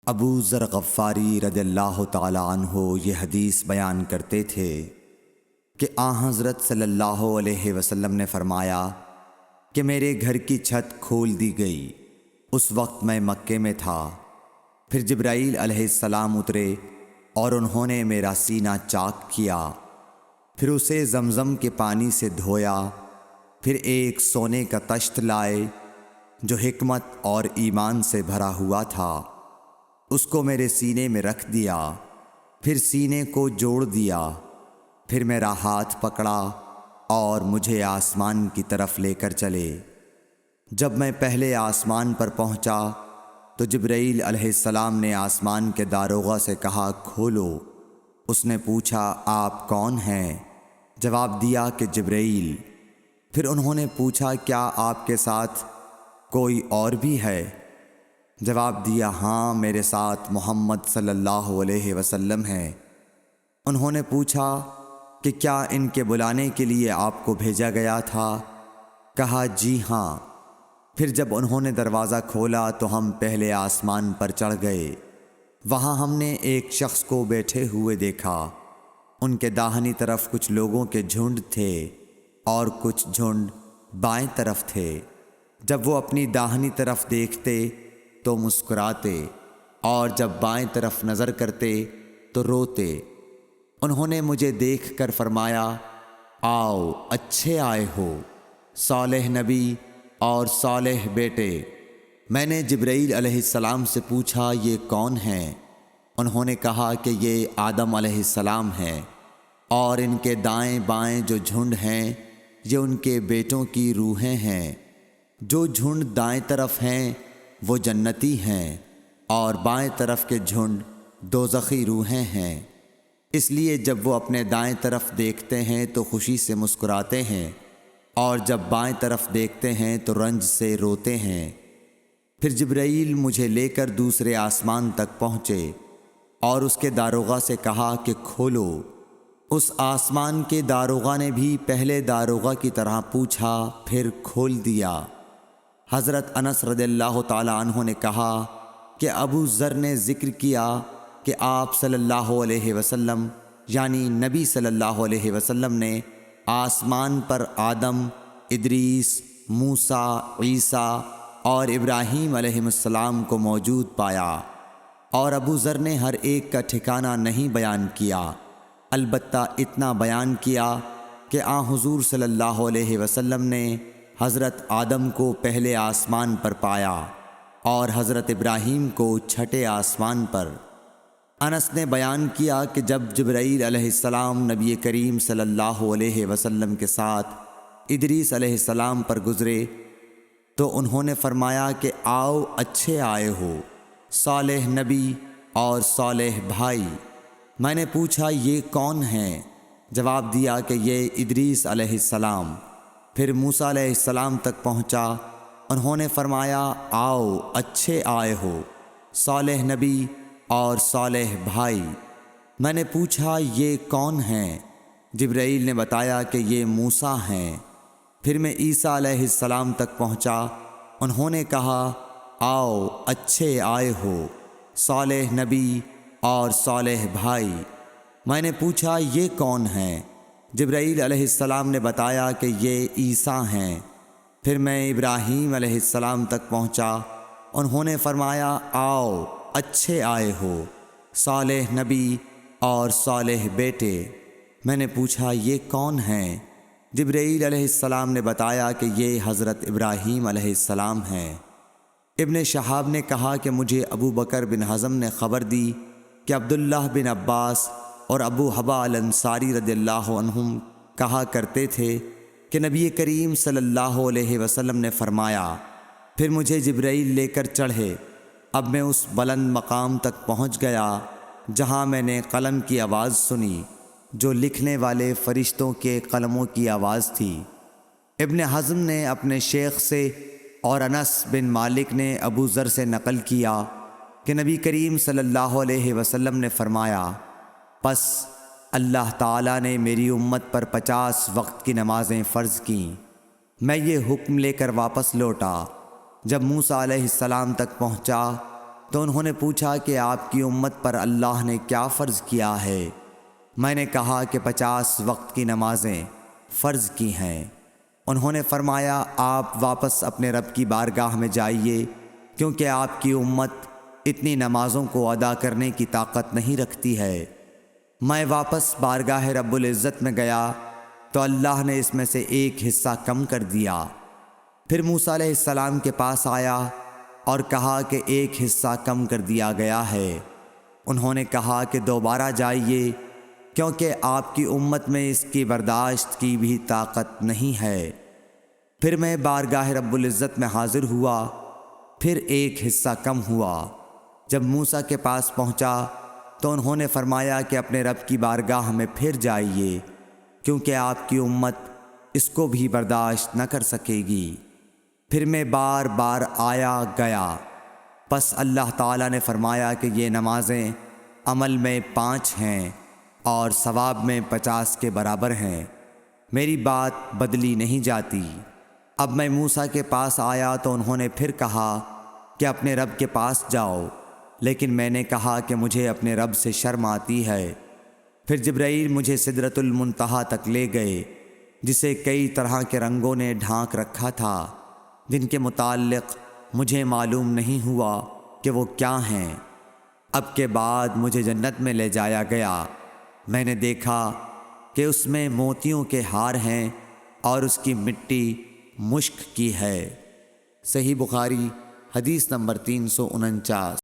ابو ذر غفاری رضی اللہ تعالی عنہ یہ حدیث بیان کرتے تھے کہ حضرت صلی اللہ علیہ وسلم نے فرمایا کہ میرے گھر کی چھت کھول دی گئی۔ اس وقت میں مکے میں تھا۔ پھر جبرائیل علیہ السلام اترے اور انہوں نے میرا سینہ چاک کیا، پھر اسے زمزم کے پانی سے دھویا، پھر ایک سونے کا طشت لائے جو حکمت اور ایمان سے بھرا ہوا تھا، اس کو میرے سینے میں رکھ دیا، پھر سینے کو جوڑ دیا، پھر میرا ہاتھ پکڑا اور مجھے آسمان کی طرف لے کر چلے۔ جب میں پہلے آسمان پر پہنچا تو جبرائیل علیہ السلام نے آسمان کے داروغہ سے کہا کھولو۔ اس نے پوچھا آپ کون ہیں؟ جواب دیا کہ جبرائیل۔ پھر انہوں نے پوچھا کیا آپ کے ساتھ کوئی اور بھی ہے؟ جواب دیا ہاں، میرے ساتھ محمد صلی اللہ علیہ وسلم ہے۔ انہوں نے پوچھا کہ کیا ان کے بلانے کے لیے آپ کو بھیجا گیا تھا؟ کہا جی ہاں۔ پھر جب انہوں نے دروازہ کھولا تو ہم پہلے آسمان پر چڑھ گئے۔ وہاں ہم نے ایک شخص کو بیٹھے ہوئے دیکھا۔ ان کے داہنی طرف کچھ لوگوں کے جھنڈ تھے اور کچھ جھنڈ بائیں طرف تھے۔ جب وہ اپنی داہنی طرف دیکھتے تو مسکراتے اور جب بائیں طرف نظر کرتے تو روتے۔ انہوں نے مجھے دیکھ کر فرمایا آؤ اچھے آئے ہو، صالح نبی اور صالح بیٹے۔ میں نے جبرائیل علیہ السلام سے پوچھا یہ کون ہیں؟ انہوں نے کہا کہ یہ آدم علیہ السلام ہیں، اور ان کے دائیں بائیں جو جھنڈ ہیں یہ ان کے بیٹوں کی روحیں ہیں۔ جو جھنڈ دائیں طرف ہیں وہ جنتی ہیں، اور بائیں طرف کے جھنڈ دوزخی روحیں ہیں۔ اس لیے جب وہ اپنے دائیں طرف دیکھتے ہیں تو خوشی سے مسکراتے ہیں، اور جب بائیں طرف دیکھتے ہیں تو رنج سے روتے ہیں۔ پھر جبرائیل مجھے لے کر دوسرے آسمان تک پہنچے اور اس کے داروغہ سے کہا کہ کھولو۔ اس آسمان کے داروغہ نے بھی پہلے داروغہ کی طرح پوچھا، پھر کھول دیا۔ حضرت انس رضی اللہ تعالی عنہ نے کہا کہ ابو ذر نے ذکر کیا کہ آپ صلی اللہ علیہ وسلم یعنی نبی صلی اللہ علیہ وسلم نے آسمان پر آدم، ادریس، موسیٰ، عیسیٰ اور ابراہیم علیہ السلام کو موجود پایا، اور ابو ذر نے ہر ایک کا ٹھکانہ نہیں بیان کیا، البتہ اتنا بیان کیا کہ حضور صلی اللہ علیہ وسلم نے حضرت آدم کو پہلے آسمان پر پایا اور حضرت ابراہیم کو چھٹے آسمان پر۔ انس نے بیان کیا کہ جب جبرائیل علیہ السلام نبی کریم صلی اللہ علیہ وسلم کے ساتھ ادریس علیہ السلام پر گزرے تو انہوں نے فرمایا کہ آؤ اچھے آئے ہو، صالح نبی اور صالح بھائی۔ میں نے پوچھا یہ کون ہیں؟ جواب دیا کہ یہ ادریس علیہ السلام۔ پھر موسیٰ علیہ السلام تک پہنچا۔ انہوں نے فرمایا آؤ اچھے آئے ہو، صالح نبی اور صالح بھائی۔ میں نے پوچھا یہ کون ہیں؟ جبرائیل نے بتایا کہ یہ موسیٰ ہیں۔ پھر میں عیسیٰ علیہ السلام تک پہنچا۔ انہوں نے کہا آؤ اچھے آئے ہو، صالح نبی اور صالح بھائی۔ میں نے پوچھا یہ کون ہیں؟ جبرائیل علیہ السلام نے بتایا کہ یہ عیسیٰ ہیں۔ پھر میں ابراہیم علیہ السلام تک پہنچا۔ انہوں نے فرمایا آؤ اچھے آئے ہو، صالح نبی اور صالح بیٹے۔ میں نے پوچھا یہ کون ہیں؟ جبرائیل علیہ السلام نے بتایا کہ یہ حضرت ابراہیم علیہ السلام ہیں۔ ابن شہاب نے کہا کہ مجھے ابو بکر بن حزم نے خبر دی کہ عبداللہ بن عباس اور ابو حبا الانصاری رضی اللہ عنہم کہا کرتے تھے کہ نبی کریم صلی اللہ علیہ وسلم نے فرمایا، پھر مجھے جبرائیل لے کر چڑھے۔ اب میں اس بلند مقام تک پہنچ گیا جہاں میں نے قلم کی آواز سنی جو لکھنے والے فرشتوں کے قلموں کی آواز تھی۔ ابن حزم نے اپنے شیخ سے اور انس بن مالک نے ابو ذر سے نقل کیا کہ نبی کریم صلی اللہ علیہ وسلم نے فرمایا، پس اللہ تعالیٰ نے میری امت پر 50 وقت کی نمازیں فرض کیں۔ میں یہ حکم لے کر واپس لوٹا۔ جب موسیٰ علیہ السلام تک پہنچا تو انہوں نے پوچھا کہ آپ کی امت پر اللہ نے کیا فرض کیا ہے؟ میں نے کہا کہ 50 وقت کی نمازیں فرض کی ہیں۔ انہوں نے فرمایا آپ واپس اپنے رب کی بارگاہ میں جائیے، کیونکہ آپ کی امت اتنی نمازوں کو ادا کرنے کی طاقت نہیں رکھتی ہے۔ میں واپس بارگاہ رب العزت میں گیا تو اللہ نے اس میں سے ایک حصہ کم کر دیا۔ پھر موسیٰ علیہ السلام کے پاس آیا اور کہا کہ ایک حصہ کم کر دیا گیا ہے۔ انہوں نے کہا کہ دوبارہ جائیے، کیونکہ آپ کی امت میں اس کی برداشت کی بھی طاقت نہیں ہے۔ پھر میں بارگاہ رب العزت میں حاضر ہوا، پھر ایک حصہ کم ہوا۔ جب موسیٰ کے پاس پہنچا تو انہوں نے فرمایا کہ اپنے رب کی بارگاہ میں پھر جائیے، کیونکہ آپ کی امت اس کو بھی برداشت نہ کر سکے گی۔ پھر میں بار بار آیا گیا، پس اللہ تعالیٰ نے فرمایا کہ یہ نمازیں عمل میں 5 ہیں اور ثواب میں 50 کے برابر ہیں، میری بات بدلی نہیں جاتی۔ اب میں موسیٰ کے پاس آیا تو انہوں نے پھر کہا کہ اپنے رب کے پاس جاؤ، لیکن میں نے کہا کہ مجھے اپنے رب سے شرم آتی ہے۔ پھر جبرائیل مجھے سدرۃ المنتہا تک لے گئے، جسے کئی طرح کے رنگوں نے ڈھانک رکھا تھا، جن کے متعلق مجھے معلوم نہیں ہوا کہ وہ کیا ہیں۔ اب کے بعد مجھے جنت میں لے جایا گیا۔ میں نے دیکھا کہ اس میں موتیوں کے ہار ہیں اور اس کی مٹی مشک کی ہے۔ صحیح بخاری حدیث نمبر 349۔